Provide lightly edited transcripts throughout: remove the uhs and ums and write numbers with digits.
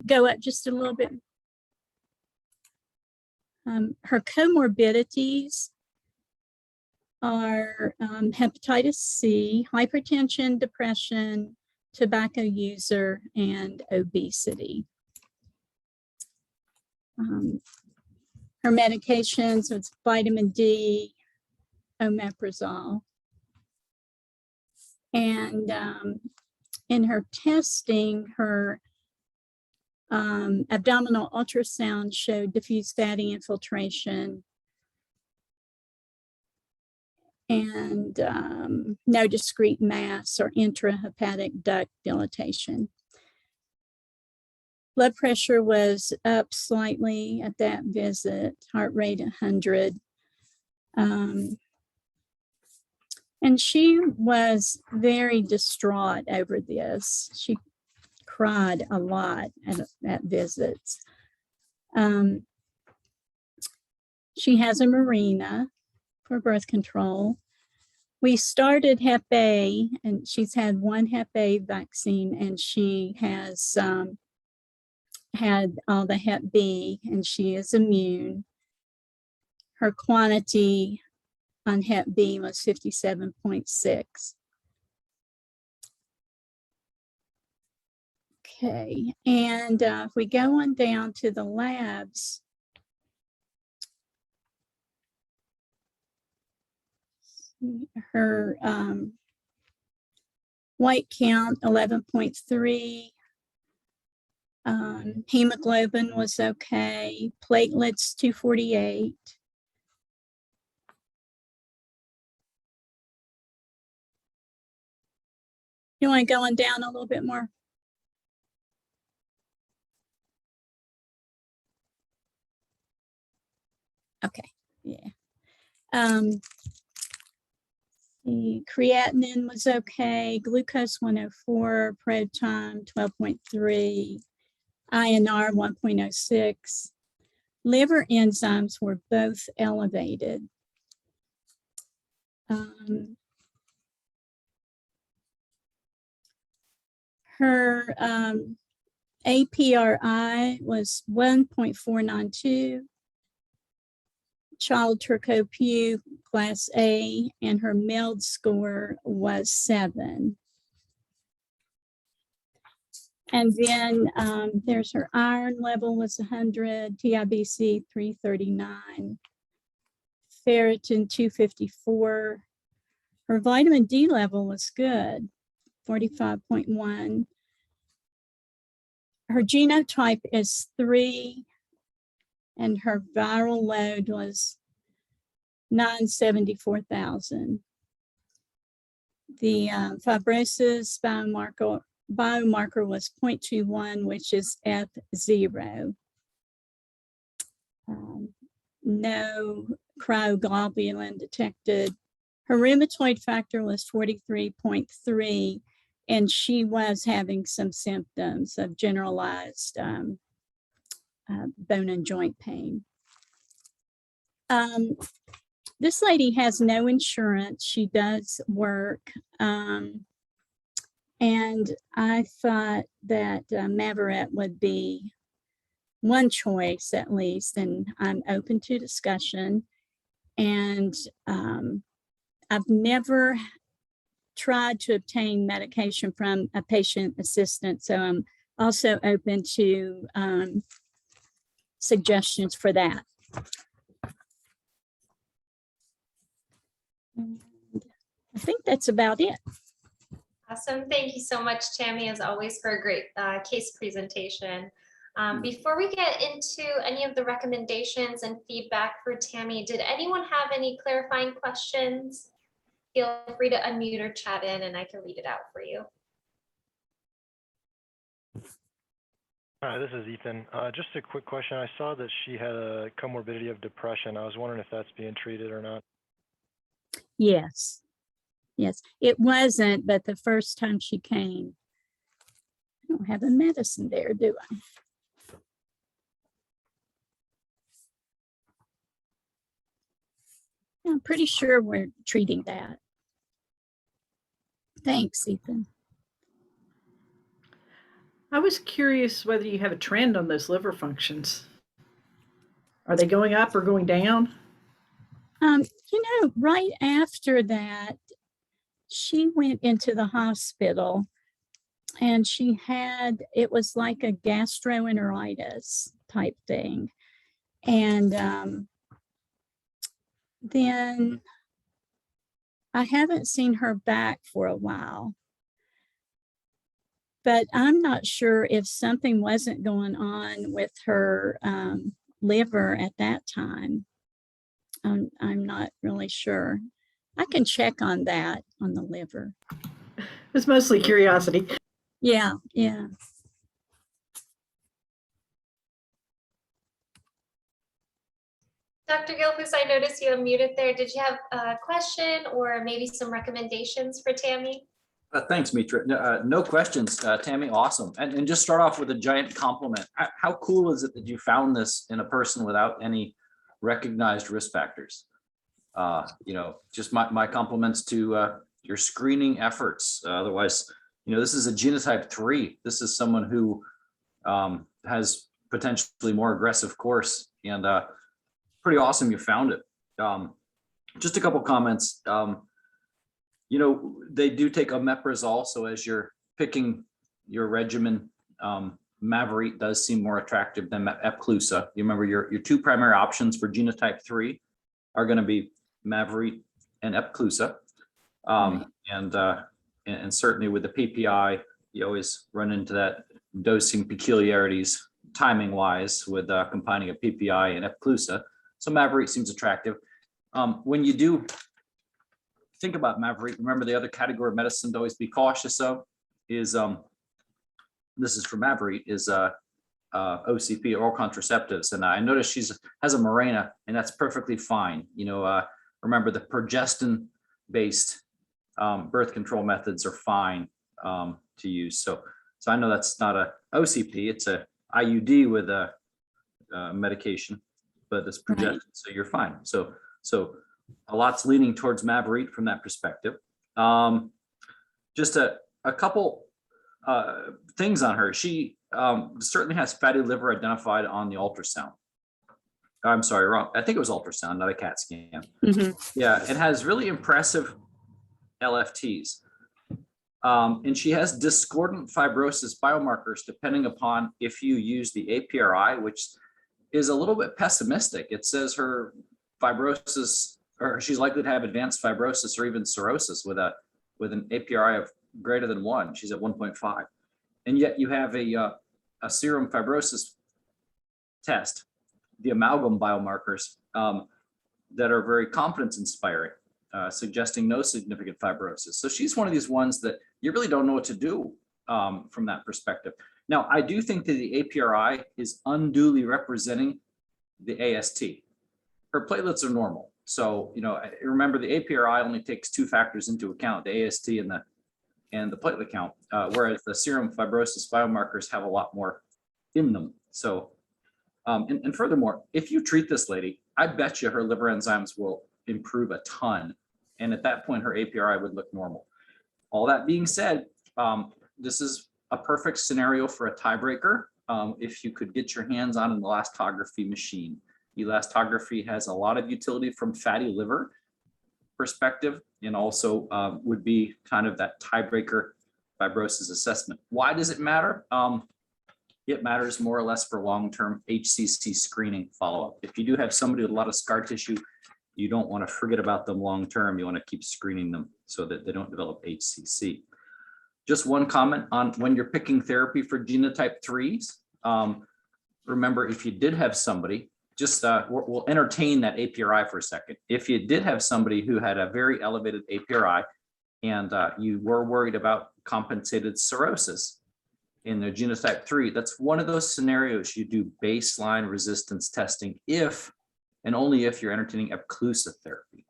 go up just a little bit. Her comorbidities are hepatitis C, hypertension, depression, tobacco user, and obesity. Her medications was vitamin D, omeprazole. And in her testing, her abdominal ultrasound showed diffuse fatty infiltration and no discrete mass or intrahepatic duct dilatation. Blood pressure was up slightly at that visit, heart rate 100. And she was very distraught over this. She cried a lot at visits. She has a Mirena for birth control. We started Hep A, and she's had one Hep A vaccine, and she has had all the Hep B, and she is immune. Her quantity on Hep B was 57.6. Okay, and if we go on down to the labs, her white count 11.3, hemoglobin was okay, platelets 248. You want to go on down a little bit more? Okay, yeah. The creatinine was okay, glucose 104, proton 12.3, INR 1.06. Liver enzymes were both elevated. Her APRI was 1.492. Child-Turco-Pugh class A, and her MELD score was 7. And then there's her iron level was 100, TIBC 339, ferritin 254. Her vitamin D level was good, 45.1. Her genotype is 3. And her viral load was 974,000. The fibrosis biomarker was 0.21, which is F0. No cryoglobulin detected. Her rheumatoid factor was 43.3, and she was having some symptoms of generalized bone and joint pain. This lady has no insurance. She does work. And I thought that Maveret would be one choice at least, and I'm open to discussion. And I've never tried to obtain medication from a patient assistant, so I'm also open to suggestions for that. And I think that's about it. Awesome. Thank you so much, Tammy, as always, for a great case presentation. Before we get into any of the recommendations and feedback for Tammy, did anyone have any clarifying questions? Feel free to unmute or chat in and I can read it out for you. Hi, this is Ethan. Just a quick question. I saw that she had a comorbidity of depression. I was wondering if that's being treated or not. Yes. Yes, it wasn't, but the first time she came, I don't have a medicine there, do I? I'm pretty sure we're treating that. Thanks, Ethan. I was curious whether you have a trend on those liver functions. Are they going up or going down? Right after that, she went into the hospital and it was like a gastroenteritis type thing. And then I haven't seen her back for a while. But I'm not sure if something wasn't going on with her liver at that time. I'm not really sure. I can check on that, on the liver. It's mostly curiosity. Yeah, yeah. Dr. Gilfus, I noticed you unmuted there. Did you have a question or maybe some recommendations for Tammy? Thanks, Mitra. No questions, Tammy. Awesome. And just start off with a giant compliment. How cool is it that you found this in a person without any recognized risk factors? Just my compliments to your screening efforts. Otherwise, this is a genotype 3. This is someone who has potentially more aggressive course, and pretty awesome you found it. Just a couple comments. They do take omeprazole, so as you're picking your regimen, Mavorite does seem more attractive than Epclusa. You remember your two primary options for genotype 3 are going to be Mavorite and Epclusa. And certainly with the PPI, you always run into that dosing peculiarities timing wise with combining a PPI and Epclusa. So Mavorite seems attractive. When you do think about Mavorite, remember the other category of medicine to always be cautious of is, this is for Mavorite, is OCP, oral contraceptives. And I noticed she has a Mirena, and that's perfectly fine. Remember the progestin-based birth control methods are fine to use. So I know that's not a OCP, it's a IUD with a medication, but it's progestin, right. So you're fine. So a lot's leaning towards Mavorite from that perspective. Just a couple things on her. She certainly has fatty liver identified on the ultrasound. I'm sorry, wrong. I think it was ultrasound, not a CAT scan. Mm-hmm. Yeah, it has really impressive LFTs. And she has discordant fibrosis biomarkers depending upon if you use the APRI, which is a little bit pessimistic. It says her fibrosis, or she's likely to have advanced fibrosis or even cirrhosis with an APRI of greater than 1. She's at 1.5. And yet you have a serum fibrosis test, the amalgam biomarkers that are very confidence inspiring, suggesting no significant fibrosis. So she's one of these ones that you really don't know what to do from that perspective. Now, I do think that the APRI is unduly representing the AST. Her platelets are normal. So, remember the APRI only takes 2 factors into account, the AST and the platelet count, whereas the serum fibrosis biomarkers have a lot more in them. So, and furthermore, if you treat this lady, I bet you her liver enzymes will improve a ton. And at that point, her APRI would look normal. All that being said, this is a perfect scenario for a tiebreaker if you could get your hands on an elastography machine. Elastography has a lot of utility from fatty liver perspective, and also would be kind of that tiebreaker fibrosis assessment. Why does it matter? It matters more or less for long-term HCC screening follow-up. If you do have somebody with a lot of scar tissue, you don't want to forget about them long-term. You want to keep screening them so that they don't develop HCC. Just one comment on when you're picking therapy for genotype 3s. Remember, if you did have somebody, just we'll entertain that APRI for a second. If you did have somebody who had a very elevated APRI and you were worried about compensated cirrhosis in their genotype 3, that's one of those scenarios you do baseline resistance testing if and only if you're entertaining Epclusa therapy.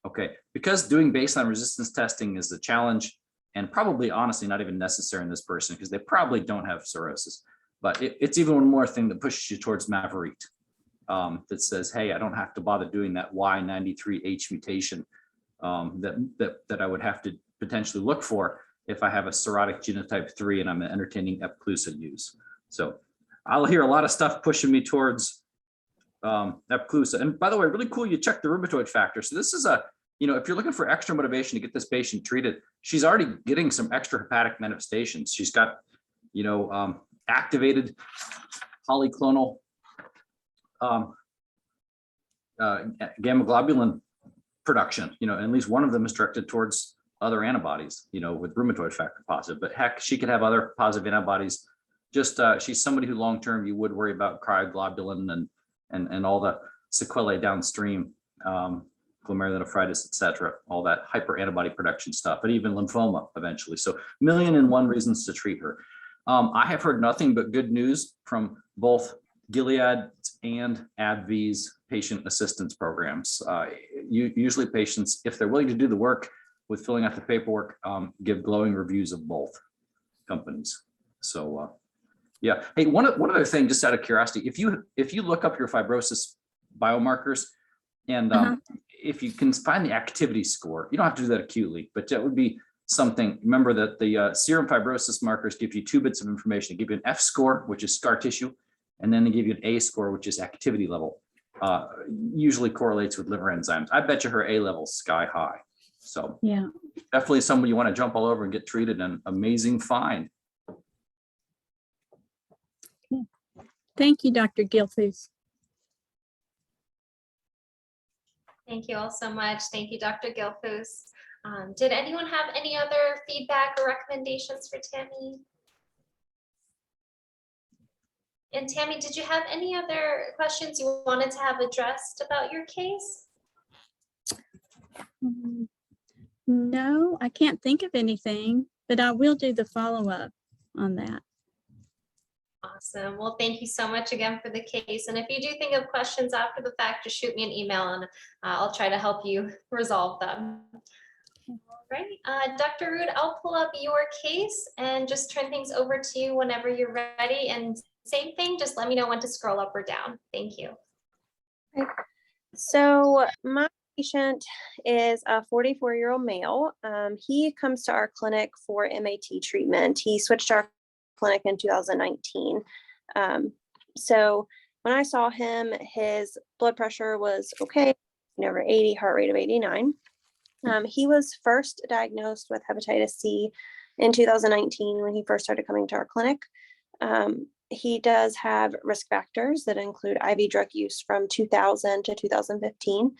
Okay, because doing baseline resistance testing is a challenge and probably honestly not even necessary in this person because they probably don't have cirrhosis. But it's even one more thing that pushes you towards Mavorite. That says, hey, I don't have to bother doing that Y93H mutation that I would have to potentially look for if I have a cirrhotic genotype 3 and I'm entertaining Epclusa use. So I'll hear a lot of stuff pushing me towards Epclusa. And by the way, really cool, you check the rheumatoid factor. So this is a, if you're looking for extra motivation to get this patient treated, she's already getting some extra hepatic manifestations. She's got, activated polyclonal gamma globulin production, at least one of them is directed towards other antibodies, with rheumatoid factor positive, but heck, she could have other positive antibodies. Just she's somebody who long-term you would worry about cryoglobulin and all the sequelae downstream, glomerulonephritis, et cetera, all that hyper antibody production stuff, but even lymphoma eventually. So 1,000,001 reasons to treat her. I have heard nothing but good news from both Gilead and AbbVie's patient assistance programs. Usually patients, if they're willing to do the work with filling out the paperwork, give glowing reviews of both companies. So yeah. Hey, one other thing, just out of curiosity, if you look up your fibrosis biomarkers and if you can find the activity score, you don't have to do that acutely, but that would be something. Remember that the serum fibrosis markers give you 2 bits of information. They give you an F score, which is scar tissue, and then they give you an A score, which is activity level. Usually correlates with liver enzymes. I bet you her A level's sky high. So Yeah. definitely someone you want to jump all over and get treated, and amazing find. Thank you, Dr. Gilfus. Thank you all so much. Thank you, Dr. Gilfus. Did anyone have any other feedback or recommendations for Tammy? And Tammy, did you have any other questions you wanted to have addressed about your case? No, I can't think of anything, but I will do the follow-up on that. Awesome. Well, thank you so much again for the case. And if you do think of questions after the fact, just shoot me an email and I'll try to help you resolve them. All right, Dr. Rood, I'll pull up your case and just turn things over to you whenever you're ready. And same thing, just let me know when to scroll up or down. Thank you. So my patient is a 44-year-old male. He comes to our clinic for MAT treatment. He switched to our clinic in 2019. So when I saw him, his blood pressure was okay, over 80, heart rate of 89. He was first diagnosed with hepatitis C in 2019 when he first started coming to our clinic. He does have risk factors that include IV drug use from 2000 to 2015,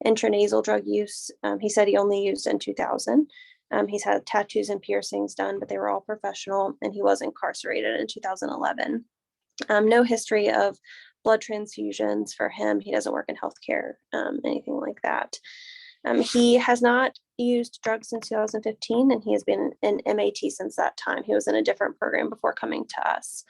intranasal drug use. He said he only used in 2000. He's had tattoos and piercings done, but they were all professional, and he was incarcerated in 2011. No history of blood transfusions for him. He doesn't work in healthcare, anything like that. He has not used drugs since 2015, and he has been in MAT since that time. He was in a different program before coming to us.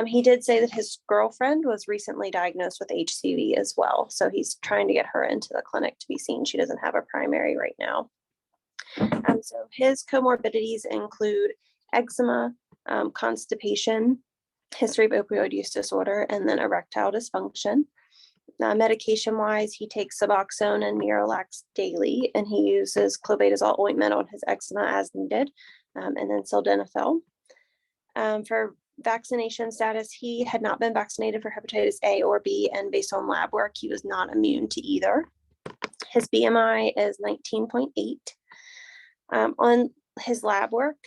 He did say that his girlfriend was recently diagnosed with HCV as well. So he's trying to get her into the clinic to be seen. She doesn't have a primary right now. So his comorbidities include eczema, constipation, history of opioid use disorder, and then erectile dysfunction. Medication-wise, he takes Suboxone and Miralax daily, and he uses clobetasol ointment on his eczema as needed, and then sildenafil. For vaccination status, he had not been vaccinated for hepatitis A or B, and based on lab work, he was not immune to either. His BMI is 19.8. On his lab work,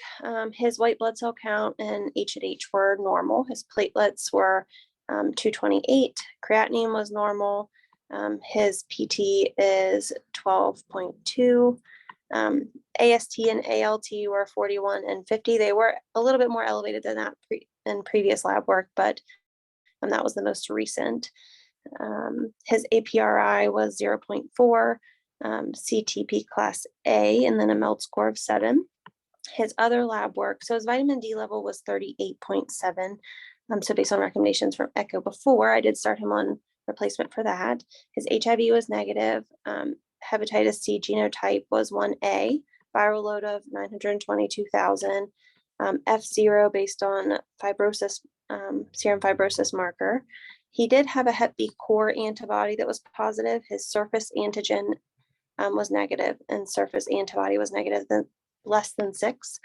his white blood cell count and H&H were normal. His platelets were 228, creatinine was normal. His PT is 12.2. AST and ALT were 41 and 50. They were a little bit more elevated than that in previous lab work, but that was the most recent. His APRI was 0.4, CTP class A, and then a MELD score of 7. His other lab work, so his vitamin D level was 38.7. So based on recommendations from ECHO before, I did start him on replacement for that. His HIV was negative. Hepatitis C genotype was 1A, viral load of 922,000. F0 based on fibrosis, serum fibrosis marker. He did have a Hep B core antibody that was positive. His surface antigen was negative, and surface antibody was negative, less than 6.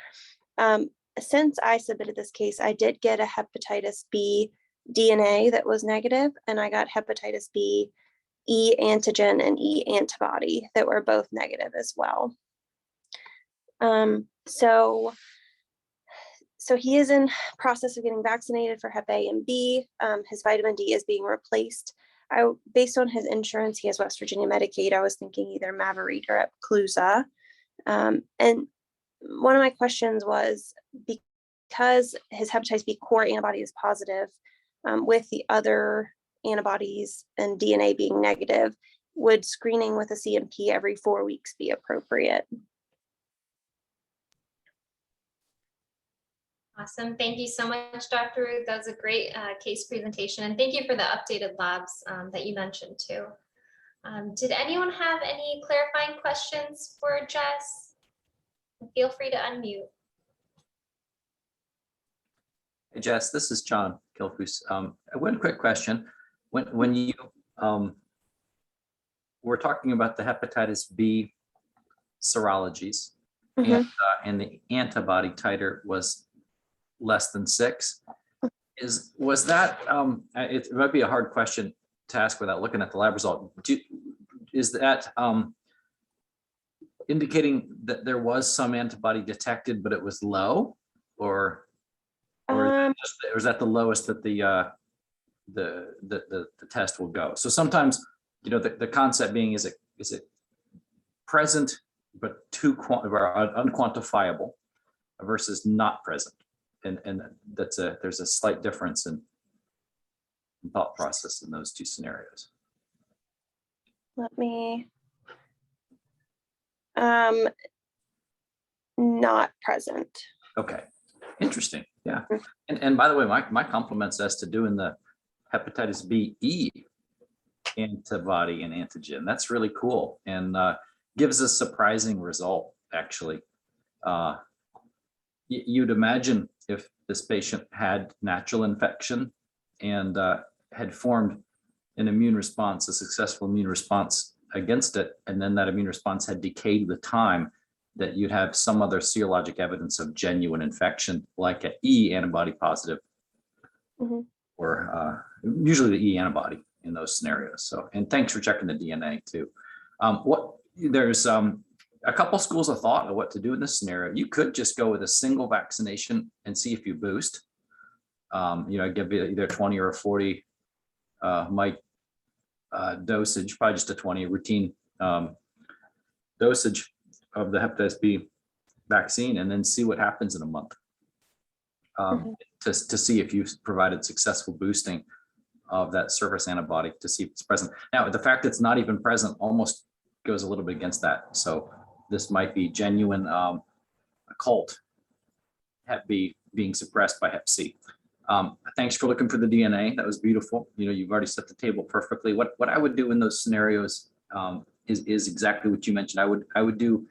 Since I submitted this case, I did get a hepatitis B DNA that was negative, and I got hepatitis B E antigen and E antibody that were both negative as well. So he is in process of getting vaccinated for Hep A and B. His vitamin D is being replaced. Based on his insurance, he has West Virginia Medicaid. I was thinking either Mavorite or Epclusa. And one of my questions was, because his hepatitis B core antibody is positive, with the other antibodies and DNA being negative, would screening with a CMP every 4 weeks be appropriate? Awesome. Thank you so much, Dr. Ruth. That was a great case presentation. And thank you for the updated labs that you mentioned too. Did anyone have any clarifying questions for Jess? Feel free to unmute. Hey, Jess, this is John Kilfus. One quick question. When you were talking about the hepatitis B serologies, and the antibody titer was less than 6, was that, it might be a hard question to ask without looking at the lab result. Is that indicating that there was some antibody detected, but it was low, or is that the lowest that the test will go? So sometimes, you know, the concept being, is it present but unquantifiable versus not present, and there's a slight difference in thought process in those two scenarios. Let me, not present. Okay, interesting. Yeah, and by the way, my compliments as to doing the hepatitis B E antibody and antigen. That's really cool, and gives a surprising result, actually. You'd imagine if this patient had natural infection and had formed an immune response, a successful immune response against it, and then that immune response had decayed with time, that you'd have some other serologic evidence of genuine infection, like an E antibody positive, or usually the E antibody in those scenarios. So, and thanks for checking the DNA too. There's a couple schools of thought of what to do in this scenario. You could just go with a single vaccination and see if you boost. You know, give it either 20 or a 40 mic dosage, probably just a 20 routine dosage of the hepatitis B vaccine, and then see what happens in a month, to see if you've provided successful boosting of that surface antibody, to see if it's present. Now, the fact that it's not even present almost goes a little bit against that. So this might be genuine occult Hep B being suppressed by Hep C. Thanks for looking for the DNA. That was beautiful. You know, you've already set the table perfectly. What I would do in those scenarios is exactly what you mentioned. I would do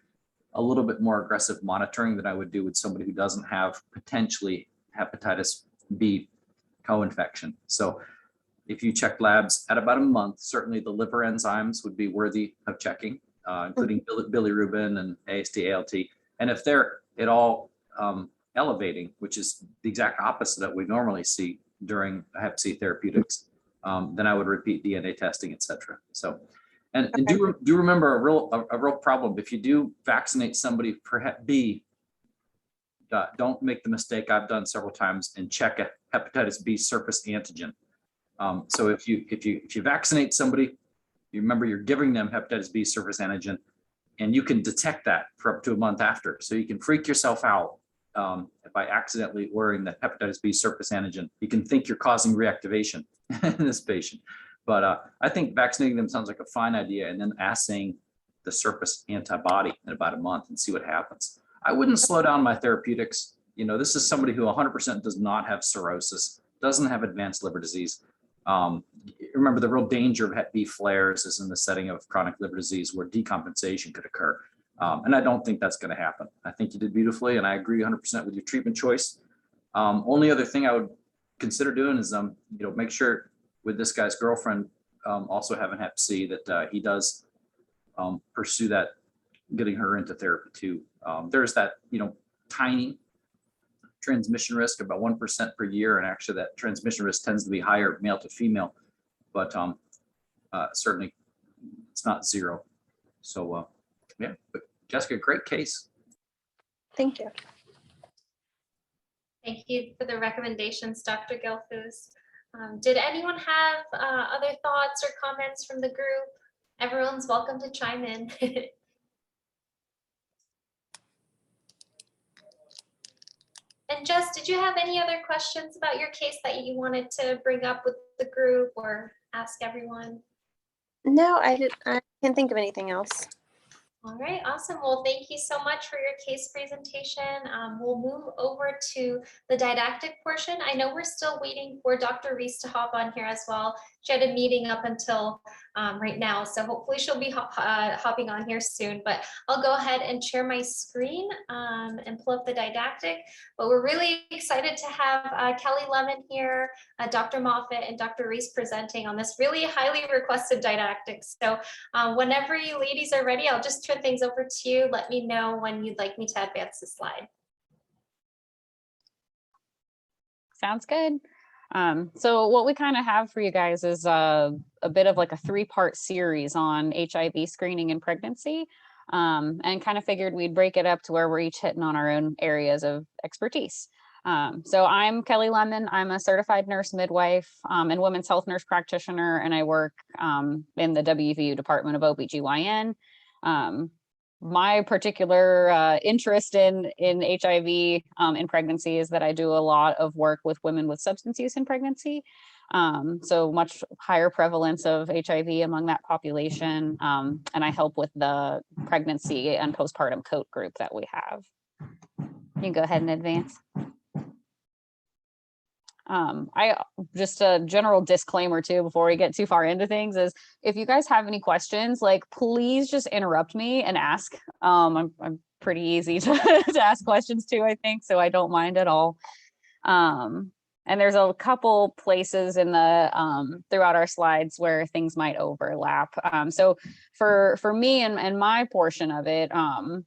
a little bit more aggressive monitoring than I would do with somebody who doesn't have potentially hepatitis B co-infection. So if you check labs at about a month, certainly the liver enzymes would be worthy of checking, including bilirubin and AST, ALT. And if they're at all elevating, which is the exact opposite that we normally see during Hep C therapeutics, then I would repeat DNA testing, et cetera. So, and do remember a real problem. If you do vaccinate somebody for Hep B, don't make the mistake I've done several times and check a hepatitis B surface antigen. So if you vaccinate somebody, you remember you're giving them hepatitis B surface antigen, and you can detect that for up to a month after. So you can freak yourself out by accidentally ordering the hepatitis B surface antigen. You can think you're causing reactivation in this patient. But I think vaccinating them sounds like a fine idea, and then assaying the surface antibody in about a month and see what happens. I wouldn't slow down my therapeutics. You know, this is somebody who 100% does not have cirrhosis, doesn't have advanced liver disease. Remember, the real danger of Hep B flares is in the setting of chronic liver disease where decompensation could occur. And I don't think that's going to happen. I think you did beautifully, and I agree 100% with your treatment choice. Only other thing I would consider doing is, you know, make sure with this guy's girlfriend also having Hep C that he does pursue that, getting her into therapy too. There's that, you know, tiny transmission risk, about 1% per year. And actually that transmission risk tends to be higher male to female, but certainly it's not zero. So yeah, but Jessica, great case. Thank you. Thank you for the recommendations, Dr. Gilfus. Did anyone have other thoughts or comments from the group? Everyone's welcome to chime in. And Jess, did you have any other questions about your case that you wanted to bring up with the group or ask everyone? No, I can't think of anything else. All right, awesome. Well, thank you so much for your case presentation. We'll move over to the didactic portion. I know we're still waiting for Dr. Reese to hop on here as well. She had a meeting up until right now, so hopefully she'll be hopping on here soon, but I'll go ahead and share my screen and pull up the didactic. But we're really excited to have Kelly Lemon here, Dr. Moffitt, and Dr. Reese presenting on this really highly requested didactic. So whenever you ladies are ready, I'll just turn things over to you. Let me know when you'd like me to advance the slide. Sounds good. So what we kind of have for you guys is a bit of like a 3-part series on HIV screening and pregnancy, and kind of figured we'd break it up to where we're each hitting on our own areas of expertise. So I'm Kelly Lemon. I'm a certified nurse midwife and women's health nurse practitioner, and I work in the WVU Department of OBGYN. My particular interest in HIV in pregnancy is that I do a lot of work with women with substance use in pregnancy. So much higher prevalence of HIV among that population. And I help with the pregnancy and postpartum coat group that we have. You can go ahead and advance. I just a general disclaimer too, before we get too far into things, is if you guys have any questions, like please just interrupt me and ask. I'm pretty easy to, to ask questions too, I think, so I don't mind at all. And there's a couple places in the throughout our slides where things might overlap. So for me and my portion of it,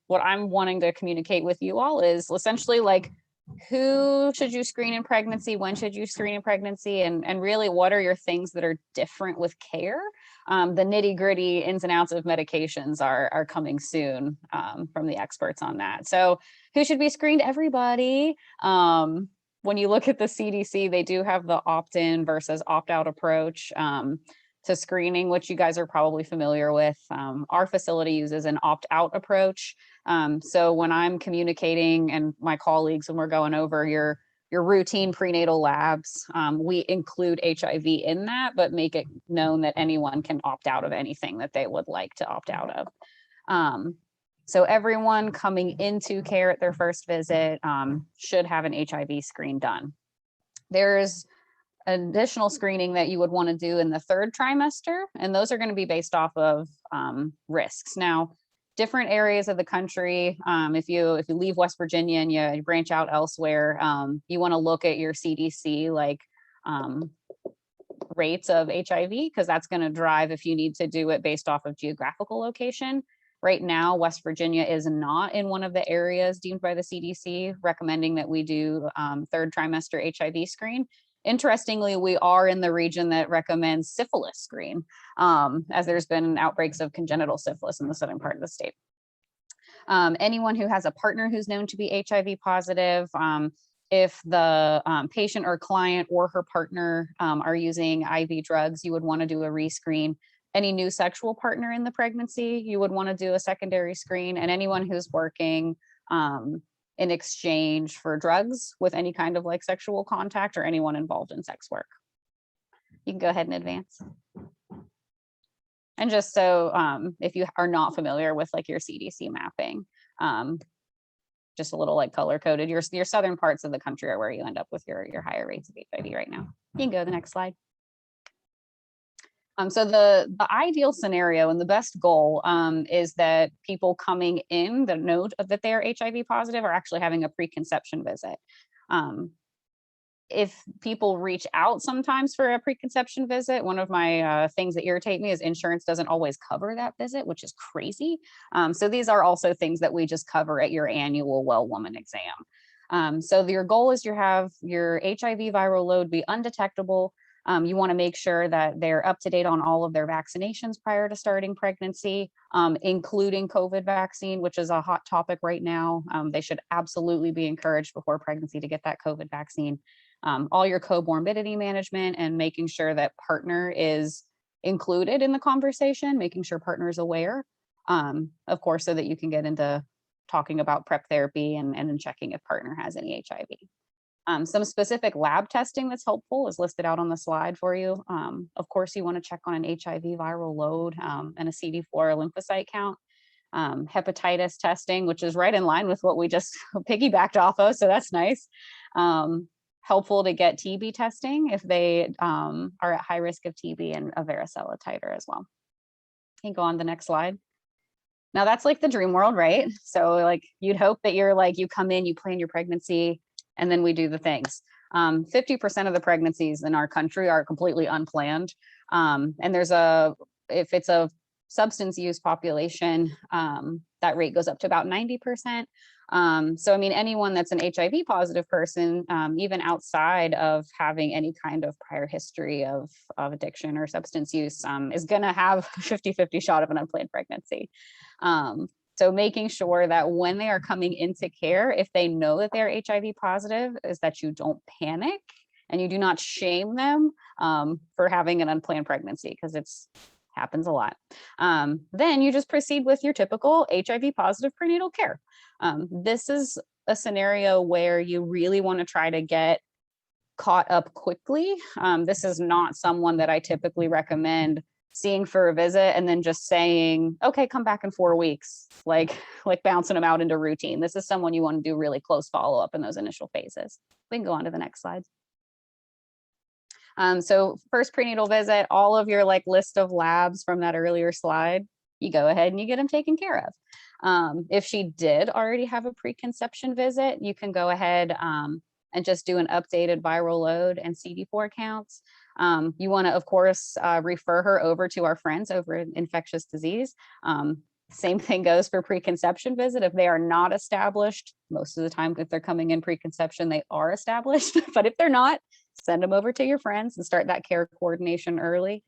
what I'm wanting to communicate with you all is essentially like, who should you screen in pregnancy? When should you screen in pregnancy? And really, what are your things that are different with care? The nitty gritty ins and outs of medications are coming soon from the experts on that. So who should be screened? Everybody. When you look at the CDC, they do have the opt-in versus opt-out approach to screening, which you guys are probably familiar with. Our facility uses an opt-out approach. So when I'm communicating and my colleagues, when we're going over your routine prenatal labs, we include HIV in that, but make it known that anyone can opt out of anything that they would like to opt out of. So everyone coming into care at their first visit should have an HIV screen done. There's additional screening that you would want to do in the 3rd trimester, and those are going to be based off of risks. Now, different areas of the country, if you leave West Virginia and you branch out elsewhere, you want to look at your CDC like rates of HIV, because that's going to drive if you need to do it based off of geographical location. Right now, West Virginia is not in one of the areas deemed by the CDC recommending that we do 3rd trimester HIV screen. Interestingly, we are in the region that recommends syphilis screen, as there's been outbreaks of congenital syphilis in the southern part of the state. Anyone who has a partner who's known to be HIV positive, if the patient or client or her partner are using IV drugs, you would want to do a rescreen. Any new sexual partner in the pregnancy, you would want to do a secondary screen, and anyone who's working in exchange for drugs with any kind of like sexual contact or anyone involved in sex work. You can go ahead and advance. And just so if you are not familiar with like your CDC mapping, just a little like color coded, your southern parts of the country are where you end up with your higher rates of HIV right now. You can go to the next slide. So the ideal scenario and the best goal is that people coming in that know that they are HIV positive are actually having a preconception visit. If people reach out sometimes for a preconception visit, one of my things that irritate me is insurance doesn't always cover that visit, which is crazy. So these are also things that we just cover at your annual well woman exam. So your goal is to have your HIV viral load be undetectable. You want to make sure that they're up to date on all of their vaccinations prior to starting pregnancy, including COVID vaccine, which is a hot topic right now. They should absolutely be encouraged before pregnancy to get that COVID vaccine. All your comorbidity management and making sure that partner is included in the conversation, making sure partner is aware, of course, so that you can get into talking about PrEP therapy and then checking if partner has any HIV. Some specific lab testing that's helpful is listed out on the slide for you. Of course, you want to check on an HIV viral load and a CD4 lymphocyte count. Hepatitis testing, which is right in line with what we just piggybacked off of, so that's nice. Helpful to get TB testing if they are at high risk of TB, and a varicella titer as well. You can go on the next slide. Now that's like the dream world, right? So like you'd hope that you're like, you come in, you plan your pregnancy, and then we do the things. 50% of the pregnancies in our country are completely unplanned. And there's if it's a substance use population, that rate goes up to about 90%. So, I mean, anyone that's an HIV positive person, even outside of having any kind of prior history of addiction or substance use, is gonna have a 50-50 shot of an unplanned pregnancy. So making sure that when they are coming into care, if they know that they're HIV positive, is that you don't panic and you do not shame them for having an unplanned pregnancy, because it's happens a lot. Then you just proceed with your typical HIV positive prenatal care. This is a scenario where you really want to try to get caught up quickly. This is not someone that I typically recommend seeing for a visit and then just saying, okay, come back in 4 weeks, like bouncing them out into routine. This is someone you want to do really close follow-up in those initial phases. We can go on to the next slide. So first prenatal visit, all of your like list of labs from that earlier slide, you go ahead and you get them taken care of. If she did already have a preconception visit, you can go ahead and just do an updated viral load and CD4 counts. You want to, of course, refer her over to our friends over in infectious disease. Same thing goes for preconception visit. If they are not established, most of the time, if they're coming in preconception, they are established. But if they're not, send them over to your friends and start that care coordination early.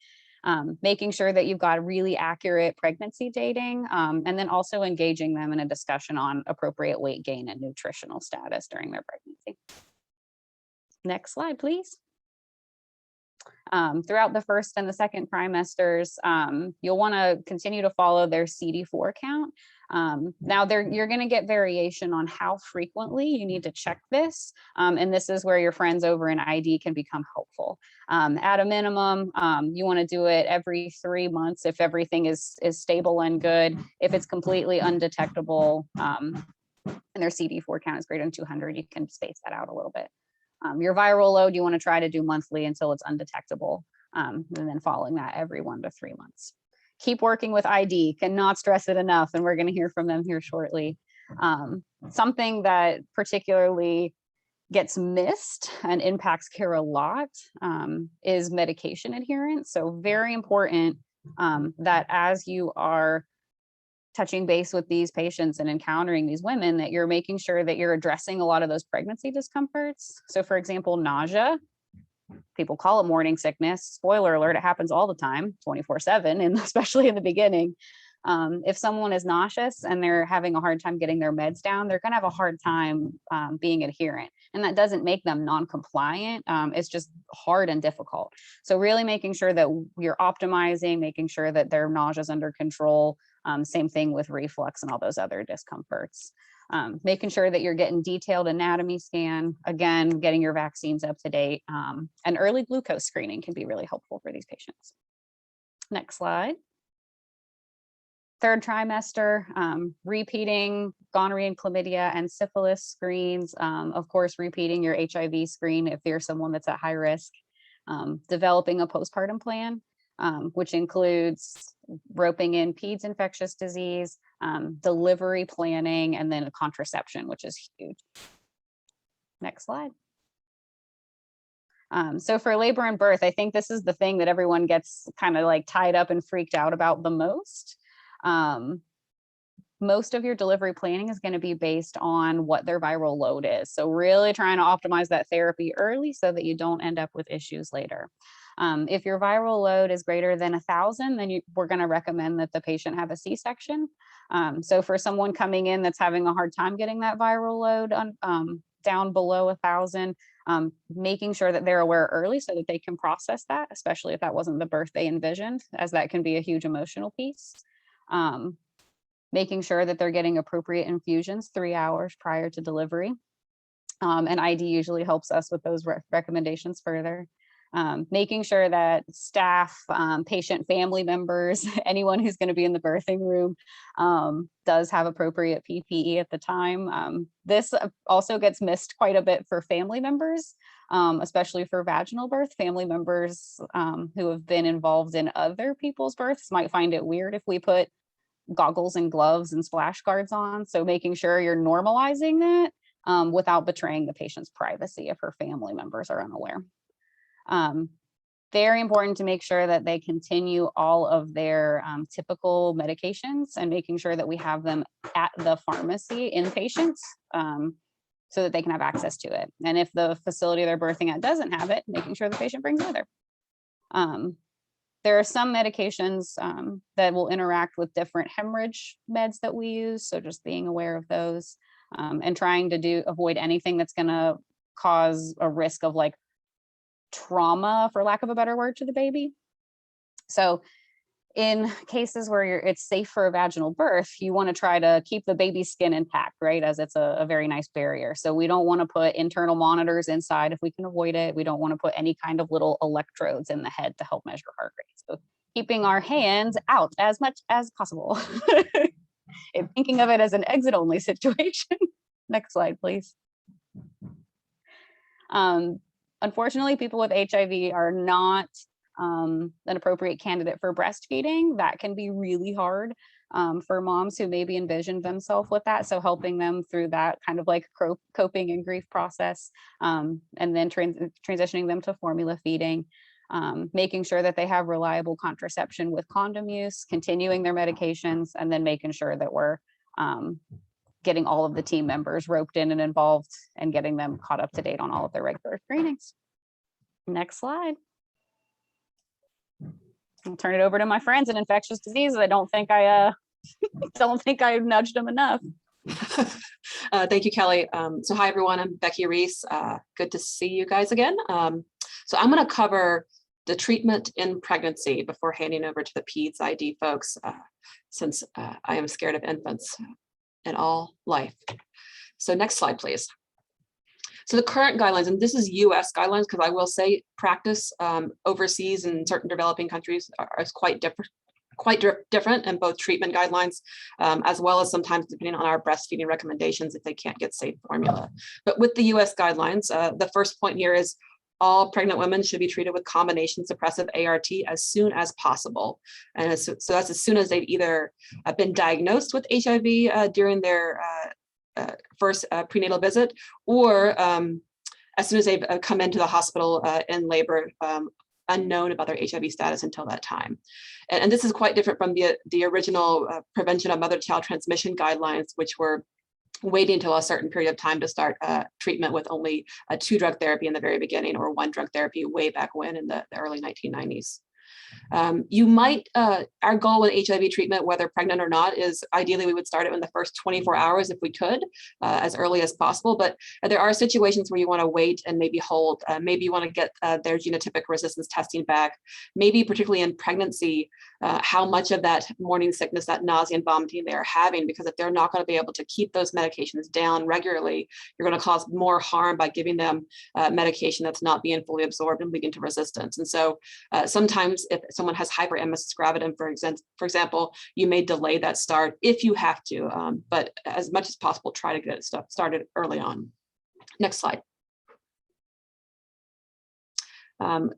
Making sure that you've got really accurate pregnancy dating, and then also engaging them in a discussion on appropriate weight gain and nutritional status during their pregnancy. Next slide, please. Throughout the first and the second trimesters, you'll want to continue to follow their CD4 count. Now you're going to get variation on how frequently you need to check this. And this is where your friends over in ID can become helpful. At a minimum, you want to do it every 3 months if everything is stable and good. If it's completely undetectable and their CD4 count is greater than 200, you can space that out a little bit. Your viral load, you want to try to do monthly until it's undetectable, and then following that every 1 to 3 months. Keep working with ID, cannot stress it enough, and we're going to hear from them here shortly. Something that particularly gets missed and impacts care a lot is medication adherence. So very important that as you are touching base with these patients and encountering these women, that you're making sure that you're addressing a lot of those pregnancy discomforts. So for example, nausea, people call it morning sickness. Spoiler alert, it happens all the time, 24/7, and especially in the beginning. If someone is nauseous and they're having a hard time getting their meds down, they're going to have a hard time being adherent. And that doesn't make them non-compliant. It's just hard and difficult. So really making sure that you're optimizing, making sure that their nausea is under control. Same thing with reflux and all those other discomforts. Making sure that you're getting detailed anatomy scan, again, getting your vaccines up to date, and early glucose screening can be really helpful for these patients. Next slide. Third trimester, repeating gonorrhea and chlamydia and syphilis screens. Of course, repeating your HIV screen if you're someone that's at high risk. Developing a postpartum plan, which includes roping in peds infectious disease, delivery planning, and then a contraception, which is huge. Next slide. So for labor and birth, I think this is the thing that everyone gets kind of like tied up and freaked out about the most. most of your delivery planning is going to be based on what their viral load is. So really trying to optimize that therapy early so that you don't end up with issues later. If your viral load is greater than 1,000, then we're going to recommend that the patient have a C-section. So for someone coming in that's having a hard time getting that viral load down below 1,000, making sure that they're aware early so that they can process that, especially if that wasn't the birth they envisioned, as that can be a huge emotional piece. Making sure that they're getting appropriate infusions 3 hours prior to delivery. And ID usually helps us with those recommendations further. Making sure that staff, patient family members, anyone who's going to be in the birthing room does have appropriate PPE at the time. This also gets missed quite a bit for family members, especially for vaginal birth. Family members who have been involved in other people's births might find it weird if we put goggles and gloves and splash guards on. So making sure you're normalizing that without betraying the patient's privacy if her family members are unaware. Very important to make sure that they continue all of their typical medications and making sure that we have them at the pharmacy inpatient so that they can have access to it. And if the facility they're birthing at doesn't have it, making sure the patient brings it with her. There are some medications that will interact with different hemorrhage meds that we use. So just being aware of those and trying to avoid anything that's going to cause a risk of like trauma, for lack of a better word, to the baby. So in cases where it's safe for a vaginal birth, you want to try to keep the baby's skin intact, right? As it's a very nice barrier. So we don't want to put internal monitors inside if we can avoid it. We don't want to put any kind of little electrodes in the head to help measure heart rate. So keeping our hands out as much as possible. And thinking of it as an exit only situation. Next slide, please. Unfortunately, people with HIV are not an appropriate candidate for breastfeeding. That can be really hard for moms who maybe envisioned themselves with that. So helping them through that kind of like coping and grief process, and then transitioning them to formula feeding, making sure that they have reliable contraception with condom use, continuing their medications, and then making sure that we're getting all of the team members roped in and involved and getting them caught up to date on all of their regular screenings. Next slide. I'll turn it over to my friends in infectious diseases. I don't think I nudged them enough. Thank you, Kelly. So hi, everyone. I'm Becky Reese. Good to see you guys again. So I'm going to cover the treatment in pregnancy before handing over to the PEDS ID folks, since I am scared of infants in all life. So next slide, please. So the current guidelines, and this is US guidelines, because I will say practice overseas in certain developing countries is quite different in both treatment guidelines, as well as sometimes depending on our breastfeeding recommendations if they can't get safe formula. But with the US guidelines, the first point here is all pregnant women should be treated with combination suppressive ART as soon as possible. And so that's as soon as they've either been diagnosed with HIV during their first prenatal visit, or as soon as they've come into the hospital in labor, unknown about their HIV status until that time. And this is quite different from the original prevention of mother-child transmission guidelines, which were waiting until a certain period of time to start treatment with only a 2-drug therapy in the very beginning, or 1-drug therapy way back when in the early 1990s. You might, our goal with HIV treatment, whether pregnant or not, is ideally we would start it in the first 24 hours if we could, as early as possible. But there are situations where you want to wait and maybe hold, maybe you want to get their genotypic resistance testing back, maybe particularly in pregnancy, how much of that morning sickness, that nausea and vomiting they're having, because if they're not going to be able to keep those medications down regularly, you're going to cause more harm by giving them medication that's not being fully absorbed and leading to resistance. And so sometimes if someone has hyperemesis gravidum, for example, you may delay that start if you have to, but as much as possible, try to get it started early on. Next slide.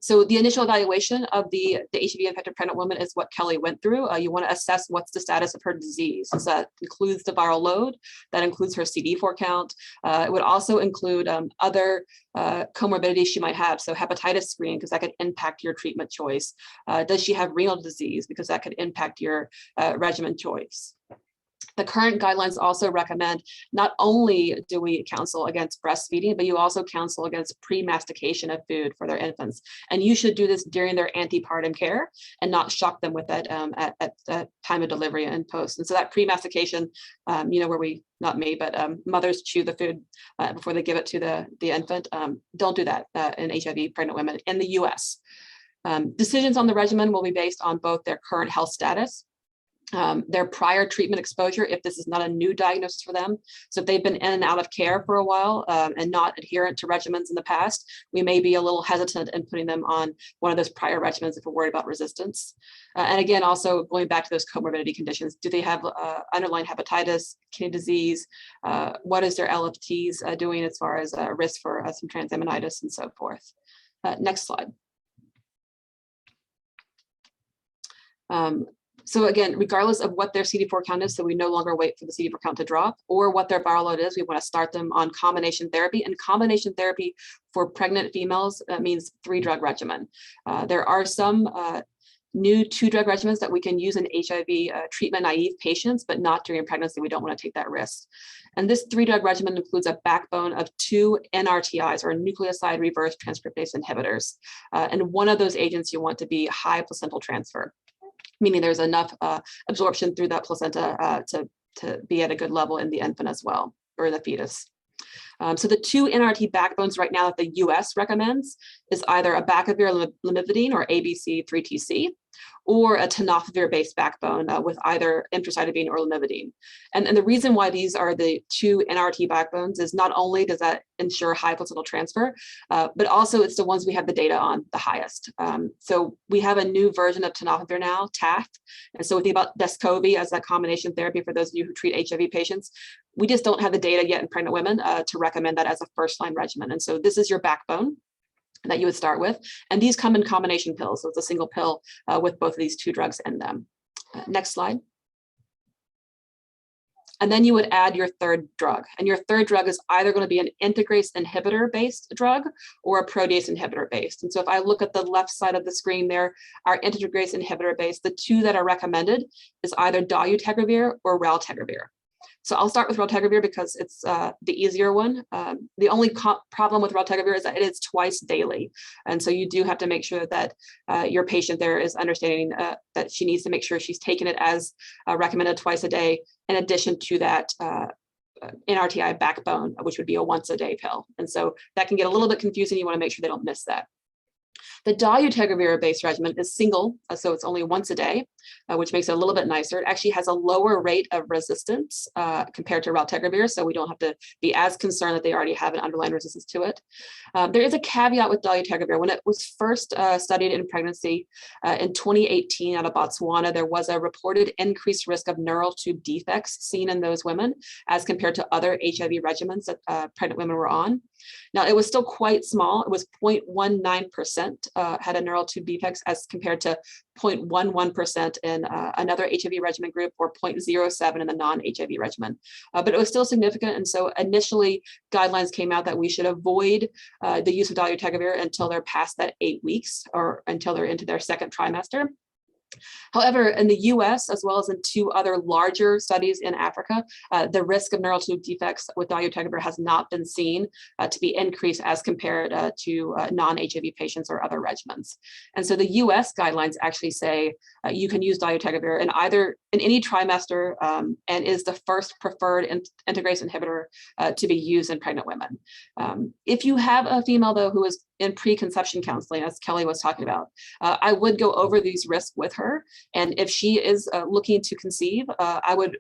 So the initial evaluation of the HIV-infected pregnant woman is what Kelly went through. You want to assess what's the status of her disease. So that includes the viral load, that includes her CD4 count. It would also include other comorbidities she might have. So hepatitis screening, because that could impact your treatment choice. Does she have renal disease? Because that could impact your regimen choice. The current guidelines also recommend not only do we counsel against breastfeeding, but you also counsel against pre-mastication of food for their infants. And you should do this during their antepartum care and not shock them with it at the time of delivery and post. And so that pre-mastication, where not me, but mothers chew the food before they give it to the infant. Don't do that in HIV pregnant women in the US. Decisions on the regimen will be based on both their current health status, their prior treatment exposure, if this is not a new diagnosis for them. So if they've been in and out of care for a while and not adherent to regimens in the past, we may be a little hesitant in putting them on one of those prior regimens if we're worried about resistance. And again, also going back to those comorbidity conditions, do they have underlying hepatitis, kidney disease? What is their LFTs doing as far as risk for some transaminitis and so forth? Next slide. So again, regardless of what their CD4 count is, so we no longer wait for the CD4 count to drop, or what their viral load is, we want to start them on combination therapy. And combination therapy for pregnant females means 3-drug regimen. There are some new 2-drug regimens that we can use in HIV treatment naive patients, but not during pregnancy. We don't want to take that risk. And this 3-drug regimen includes a backbone of 2 NRTIs, or nucleoside reverse transcriptase inhibitors. And one of those agents you want to be high placental transfer, meaning there's enough absorption through that placenta to be at a good level in the infant as well, or the fetus. So the 2 NRT backbones right now that the US recommends is either a bacavir lamivudine, or ABC3TC, or a tenofovir-based backbone with either emtricitabine or lamivudine. And the reason why these are the 2 NRT backbones is not only does that ensure high placental transfer, but also it's the ones we have the data on the highest. So we have a new version of tenofovir now, TAF. And so we think about Descovy as that combination therapy for those of you who treat HIV patients. We just don't have the data yet in pregnant women to recommend that as a first-line regimen. And so this is your backbone that you would start with. And these come in combination pills. So it's a single pill with both of these 2 drugs in them. Next slide. And then you would add your 3rd drug. And your 3rd drug is either going to be an integrase inhibitor-based drug or a protease inhibitor-based. And so if I look at the left side of the screen there, our integrase inhibitor-based, the 2 that are recommended is either dolutegravir or raltegravir. So I'll start with raltegravir because it's the easier one. The only problem with raltegravir is that it is twice daily. And so you do have to make sure that your patient there is understanding that she needs to make sure she's taking it as recommended twice a day, in addition to that NRTI backbone, which would be a once-a-day pill. And so that can get a little bit confusing. You want to make sure they don't miss that. The dolutegravir-based regimen is single, so it's only once a day, which makes it a little bit nicer. It actually has a lower rate of resistance compared to raltegravir, so we don't have to be as concerned that they already have an underlying resistance to it. There is a caveat with dolutegravir. When it was first studied in pregnancy in 2018 out of Botswana, there was a reported increased risk of neural tube defects seen in those women as compared to other HIV regimens that pregnant women were on. Now, it was still quite small. It was 0.19% had a neural tube defects as compared to 0.11% in another HIV regimen group, or 0.07 in the non-HIV regimen. But it was still significant. And so initially guidelines came out that we should avoid the use of dolutegravir until they're past that 8 weeks, or until they're into their 2nd trimester. However, in the US, as well as in 2 other larger studies in Africa, the risk of neural tube defects with dolutegravir has not been seen to be increased as compared to non-HIV patients or other regimens. And so the US guidelines actually say you can use dolutegravir in any trimester and is the first preferred integrase inhibitor to be used in pregnant women. If you have a female, though, who is in preconception counseling, as Kelly was talking about, I would go over these risks with her. And if she is looking to conceive, I would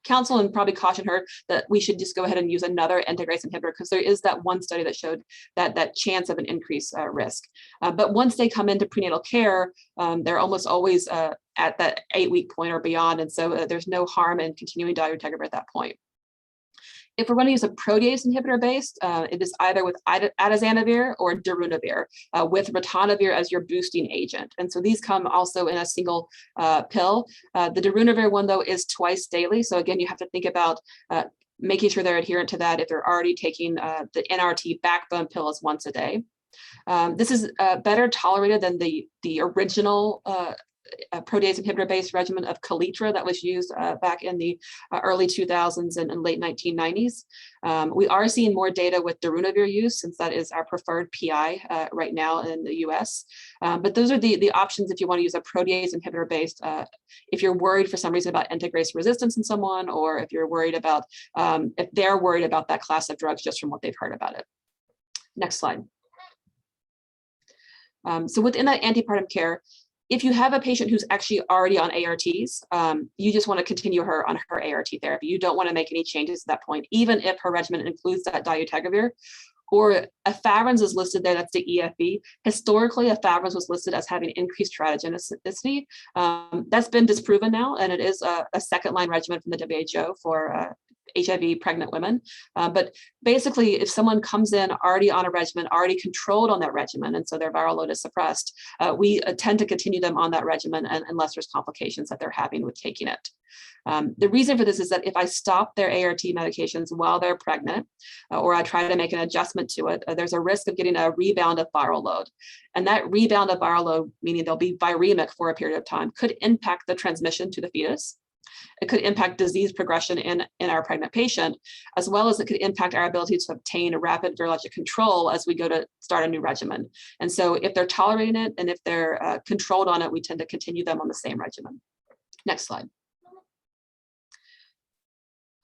counsel and probably caution her that we should just go ahead and use another integrase inhibitor, because there is that one study that showed that chance of an increased risk. But once they come into prenatal care, they're almost always at that 8-week point or beyond. And so there's no harm in continuing dolutegravir at that point. If we're going to use a protease inhibitor based, it is either with atazanavir or darunavir, with ritonavir as your boosting agent. And so these come also in a single pill. The darunavir one, though, is twice daily. So again, you have to think about making sure they're adherent to that if they're already taking the NRT backbone pill as once a day. This is better tolerated than the original protease inhibitor-based regimen of Kaletra that was used back in the early 2000s and late 1990s. We are seeing more data with darunavir use, since that is our preferred PI right now in the US. But those are the options if you want to use a protease inhibitor-based, if you're worried for some reason about integrase resistance in someone, or if you're worried about, if they're worried about that class of drugs just from what they've heard about it. Next slide. So within that antepartum care, if you have a patient who's actually already on ARTs, you just want to continue her on her ART therapy. You don't want to make any changes at that point, even if her regimen includes that dolutegravir. Or efavirenz is listed there, that's the EFE. Historically, efavirenz was listed as having increased teratogenicity. That's been disproven now, and it is a second-line regimen from the WHO for HIV pregnant women. But basically, if someone comes in already on a regimen, already controlled on that regimen, and so their viral load is suppressed, we tend to continue them on that regimen unless there's complications that they're having with taking it. The reason for this is that if I stop their ART medications while they're pregnant, or I try to make an adjustment to it, there's a risk of getting a rebound of viral load. And that rebound of viral load, meaning they'll be viremic for a period of time, could impact the transmission to the fetus. It could impact disease progression in our pregnant patient, as well as it could impact our ability to obtain a rapid virologic control as we go to start a new regimen. And so if they're tolerating it and if they're controlled on it, we tend to continue them on the same regimen. Next slide.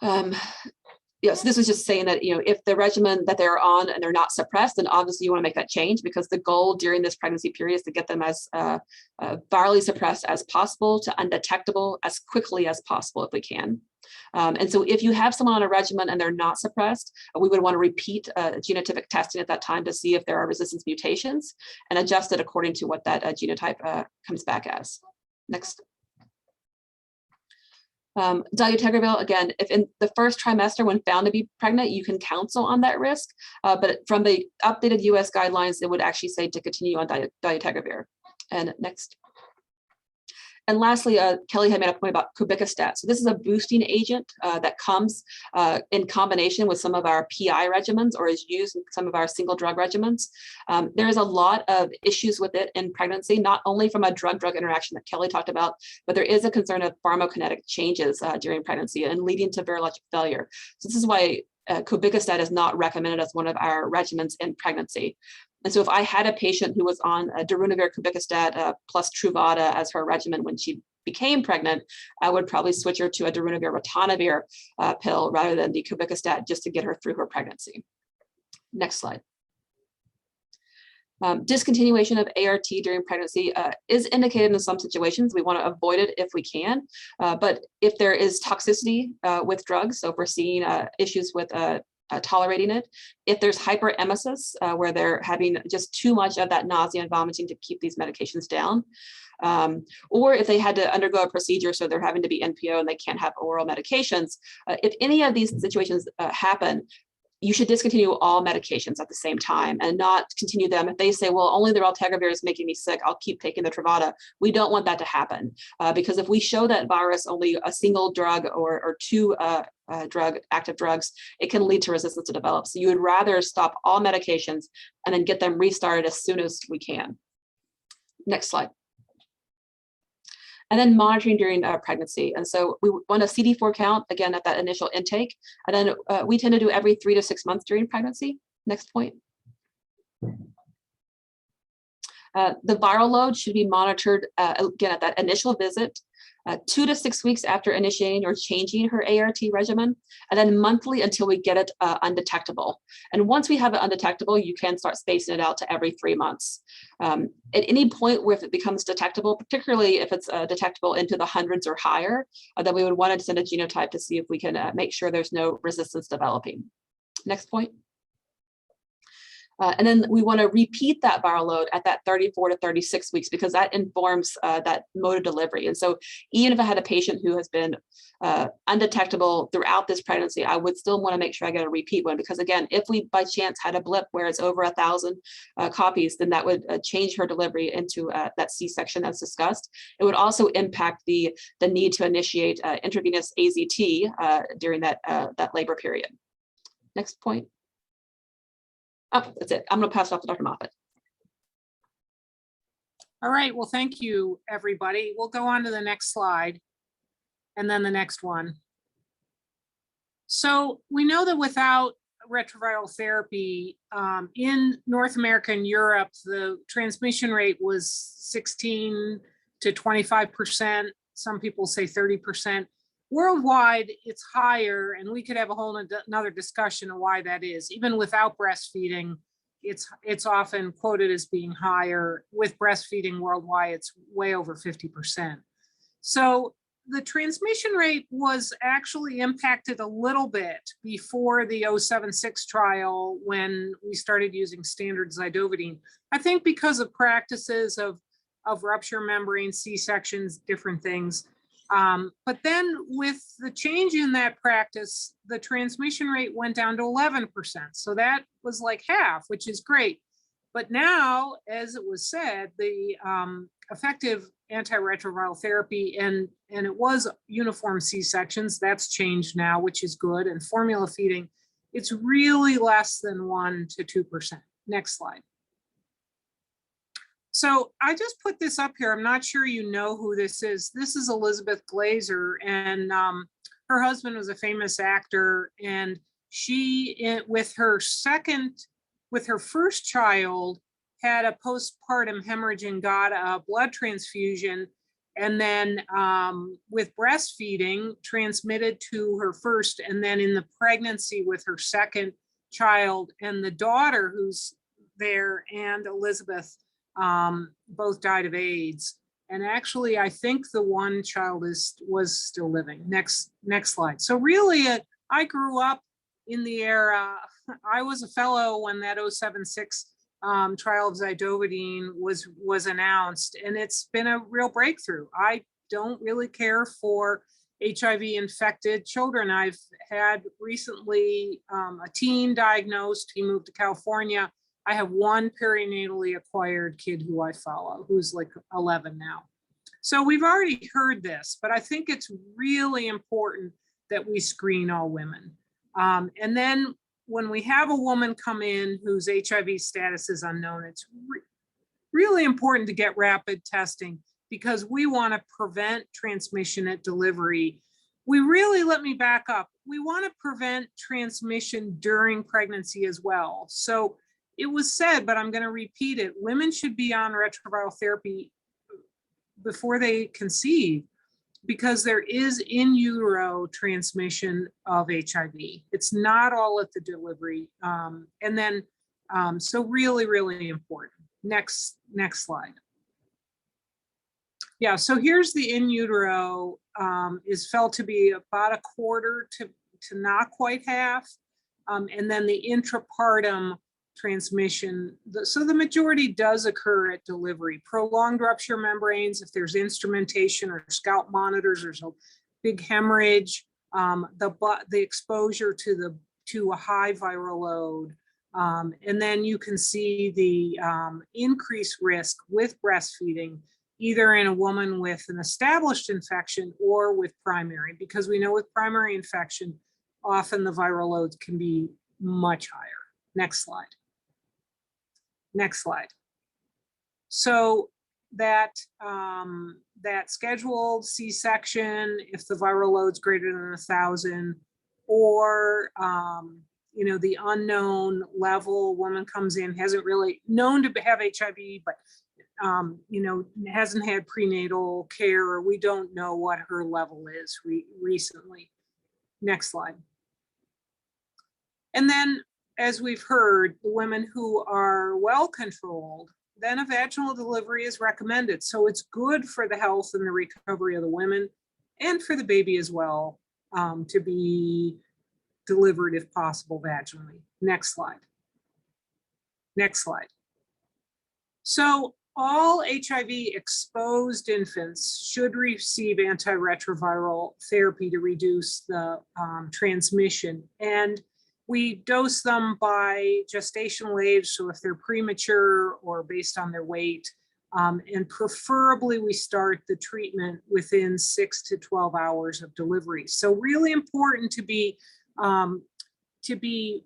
So this is just saying that, if the regimen that they're on and they're not suppressed, then obviously you want to make that change, because the goal during this pregnancy period is to get them as virally suppressed as possible to undetectable as quickly as possible if we can. And so if you have someone on a regimen and they're not suppressed, we would want to repeat genotypic testing at that time to see if there are resistance mutations and adjust it according to what that genotype comes back as. Next. Dolutegravir, again, if in the first trimester when found to be pregnant, you can counsel on that risk, but from the updated US guidelines, it would actually say to continue on dolutegravir. And next. And lastly, Kelly had made a point about kubikostat. So this is a boosting agent that comes in combination with some of our PI regimens, or is used in some of our single drug regimens. There is a lot of issues with it in pregnancy, not only from a drug-drug interaction that Kelly talked about, but there is a concern of pharmacokinetic changes during pregnancy and leading to virologic failure. So this is why kubikostat is not recommended as one of our regimens in pregnancy. And so if I had a patient who was on darunavir kubikostat plus Truvada as her regimen when she became pregnant, I would probably switch her to a darunavir ritonavir pill rather than the kubikostat, just to get her through her pregnancy. Next slide. Discontinuation of ART during pregnancy is indicated in some situations. We want to avoid it if we can, but if there is toxicity with drugs, so if we're seeing issues with tolerating it, if there's hyperemesis where they're having just too much of that nausea and vomiting to keep these medications down, or if they had to undergo a procedure so they're having to be NPO and they can't have oral medications, if any of these situations happen, you should discontinue all medications at the same time and not continue them. If they say, well, only the raltegravir is making me sick, I'll keep taking the Truvada. We don't want that to happen because if we show that virus only a single drug or two active drugs, it can lead to resistance to develop. So you would rather stop all medications and then get them restarted as soon as we can. Next slide. And then monitoring during pregnancy. And so we want a CD4 count, again, at that initial intake. And then we tend to do every 3 to 6 months during pregnancy. Next point. The viral load should be monitored, again, at that initial visit, 2 to 6 weeks after initiating or changing her ART regimen, and then monthly until we get it undetectable. And once we have it undetectable, you can start spacing it out to every 3 months. At any point where if it becomes detectable, particularly if it's detectable into the hundreds or higher, then we would want to send a genotype to see if we can make sure there's no resistance developing. Next point. And then we want to repeat that viral load at that 34 to 36 weeks because that informs that mode of delivery. And so even if I had a patient who has been undetectable throughout this pregnancy, I would still want to make sure I get a repeat one because again, if we by chance had a blip where it's over 1,000 copies, then that would change her delivery into that C-section as discussed. It would also impact the need to initiate intravenous AZT during that labor period. Next point. Oh, that's it. I'm going to pass it off to Dr. Moffitt. All right, well, thank you, everybody. We'll go on to the next slide and then the next one. So we know that without retroviral therapy in North America and Europe, the transmission rate was 16 to 25%. Some people say 30%. Worldwide, it's higher, and we could have a whole another discussion of why that is. Even without breastfeeding, it's often quoted as being higher. With breastfeeding worldwide, it's way over 50%. So the transmission rate was actually impacted a little bit before the 076 trial when we started using standard zidovudine. I think because of practices of rupture membrane, C-sections, different things. But then with the change in that practice, the transmission rate went down to 11%. So that was like half, which is great. But now, as it was said, the effective antiretroviral therapy, and it was uniform C-sections, that's changed now, which is good. And formula feeding, it's really less than 1 to 2%. Next slide. So I just put this up here. I'm not sure you know who this is. This is Elizabeth Glaser, and her husband was a famous actor, and she, with her first child, had a postpartum hemorrhage and got a blood transfusion, and then with breastfeeding transmitted to her first, and then in the pregnancy with her second child, and the daughter who's there and Elizabeth both died of AIDS. And actually, I think the one child was still living. Next slide. So really, I grew up in the era, I was a fellow when that 076 trial of zidovudine was announced, and it's been a real breakthrough. I don't really care for HIV-infected children. I've had recently a teen diagnosed. He moved to California. I have one perinatally acquired kid who I follow, who's like 11 now. So we've already heard this, but I think it's really important that we screen all women. And then when we have a woman come in whose HIV status is unknown, it's really important to get rapid testing, because we want to prevent transmission at delivery. Let me back up. We want to prevent transmission during pregnancy as well. So it was said, but I'm going to repeat it, women should be on retroviral therapy before they conceive, because there is in utero transmission of HIV. It's not all at the delivery. So really, really important. Next slide. Yeah, so here's the in utero is felt to be about a quarter to not quite half. And then the intrapartum transmission, so the majority does occur at delivery. Prolonged rupture membranes, if there's instrumentation or scalp monitors, there's a big hemorrhage, the exposure to a high viral load, and then you can see the increased risk with breastfeeding, either in a woman with an established infection or with primary, because we know with primary infection, often the viral loads can be much higher. Next slide. Next slide. So that scheduled C-section, if the viral load's greater than 1,000, or the unknown level, woman comes in, hasn't really known to have HIV, but hasn't had prenatal care, or we don't know what her level is recently. Next slide. And then, as we've heard, the women who are well controlled, then a vaginal delivery is recommended. So it's good for the health and the recovery of the women and for the baby as well, to be delivered if possible vaginally. Next slide. Next slide. So all HIV exposed infants should receive antiretroviral therapy to reduce the transmission. And we dose them by gestational age, so if they're premature or based on their weight, and preferably we start the treatment within 6 to 12 hours of delivery. So really important to be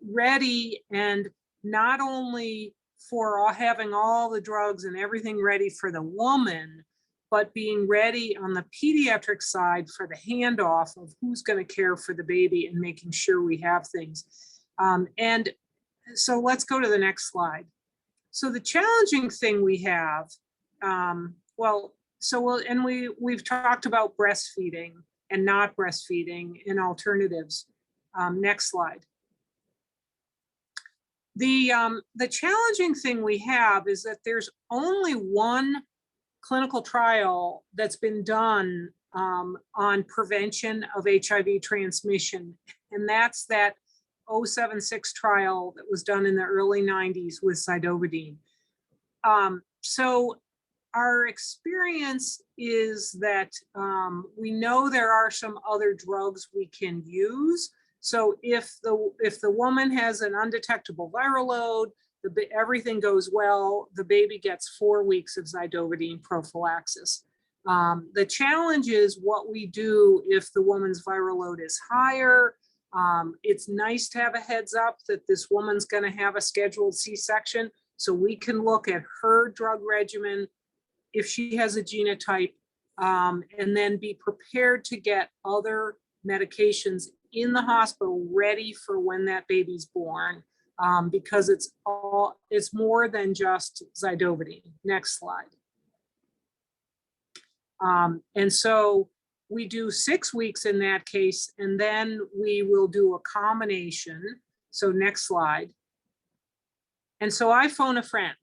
ready, and not only for having all the drugs and everything ready for the woman, but being ready on the pediatric side for the handoff of who's going to care for the baby and making sure we have things. And so let's go to the next slide. So the challenging thing we have, we've talked about breastfeeding and not breastfeeding and alternatives. Next slide. The challenging thing we have is that there's only one clinical trial that's been done on prevention of HIV transmission, and that's that 076 trial that was done in the early 90s with zidovudine. So our experience is that we know there are some other drugs we can use. So if the woman has an undetectable viral load, everything goes well, the baby gets 4 weeks of zidovudine prophylaxis. The challenge is what we do if the woman's viral load is higher. It's nice to have a heads up that this woman's going to have a scheduled C-section, so we can look at her drug regimen if she has a genotype, and then be prepared to get other medications in the hospital ready for when that baby's born, because it's more than just zidovudine. Next slide. And so we do 6 weeks in that case, and then we will do a combination. So next slide. And so I phone a friend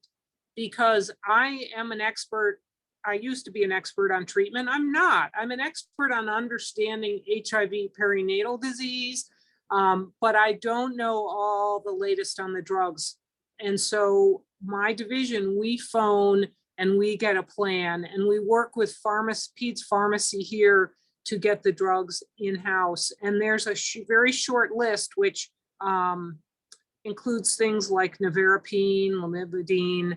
because I am an expert. I used to be an expert on treatment. I'm not. I'm an expert on understanding HIV perinatal disease, but I don't know all the latest on the drugs. And so my division, we phone and we get a plan, and we work with Pete's Pharmacy here to get the drugs in-house. And there's a very short list, which includes things like nevirapine, lamivudine,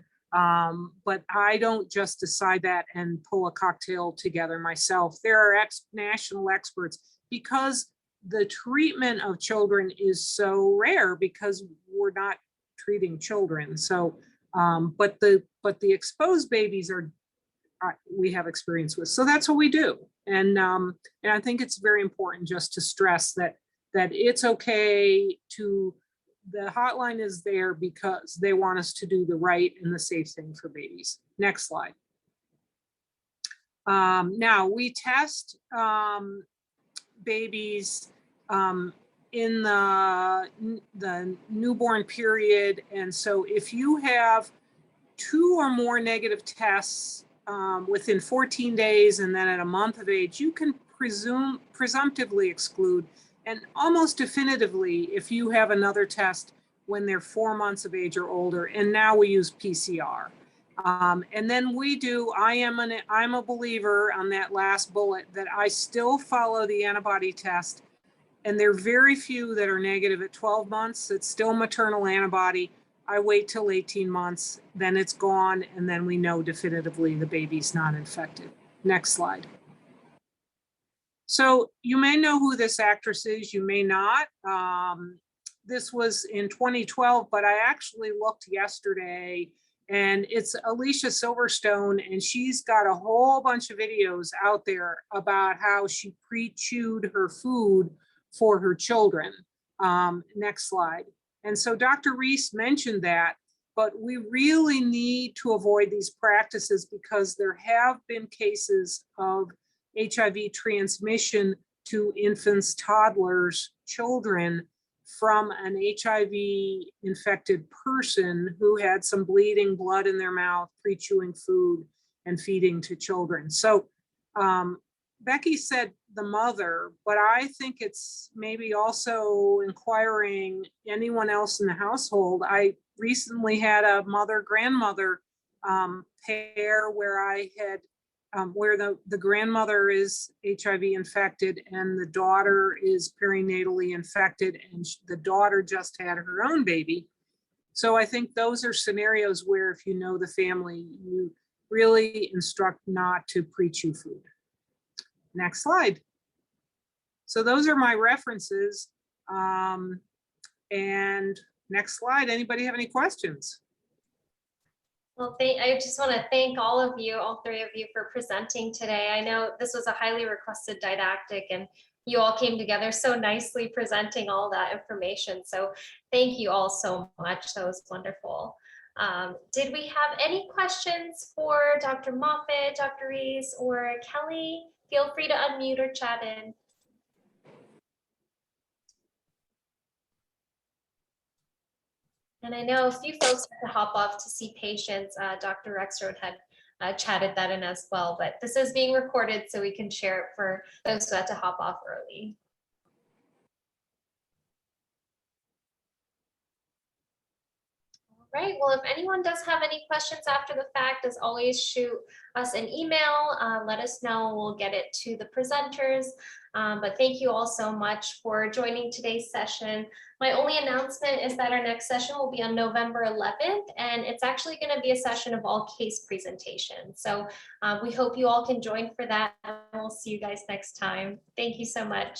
but I don't just decide that and pull a cocktail together myself. There are national experts, because the treatment of children is so rare because we're not treating children. So, but the exposed babies we have experience with. So that's what we do. And I think it's very important just to stress that it's okay to, the hotline is there because they want us to do the right and the safe thing for babies. Next slide. Now we test babies in the newborn period. And so if you have 2 or more negative tests within 14 days and then at a month of age, you can presumptively exclude, and almost definitively if you have another test when they're 4 months of age or older. And now we use PCR. And then we do, I'm a believer on that last bullet that I still follow the antibody test. And there are very few that are negative at 12 months. It's still maternal antibody. I wait till 18 months, then it's gone, and then we know definitively the baby's not infected. Next slide. So you may know who this actress is, you may not. This was in 2012, but I actually looked yesterday, and it's Alicia Silverstone, and she's got a whole bunch of videos out there about how she pre-chewed her food for her children. Next slide. And so Dr. Reese mentioned that, but we really need to avoid these practices because there have been cases of HIV transmission to infants, toddlers, children from an HIV-infected person who had some bleeding, blood in their mouth, pre-chewing food and feeding to children. So Becky said the mother, but I think it's maybe also inquiring anyone else in the household. I recently had a mother-grandmother pair where I had, where the grandmother is HIV infected and the daughter is perinatally infected, and the daughter just had her own baby. So I think those are scenarios where if you know the family, you really instruct not to pre-chew food. Next slide. So those are my references. And next slide, anybody have any questions? Well, I just want to thank all of you, all three of you, for presenting today. I know this was a highly requested didactic, and you all came together so nicely presenting all that information. So thank you all so much. That was wonderful. Did we have any questions for Dr. Moffitt, Dr. Rees, or Kelly? Feel free to unmute or chat in. And I know a few folks had to hop off to see patients. Dr. Rexroad had chatted that in as well, but this is being recorded so we can share it for those who had to hop off early. All right, well, if anyone does have any questions after the fact, as always, shoot us an email, let us know, we'll get it to the presenters. But thank you all so much for joining today's session. My only announcement is that our next session will be on November 11th, and it's actually going to be a session of all case presentations. So we hope you all can join for that. We'll see you guys next time. Thank you so much.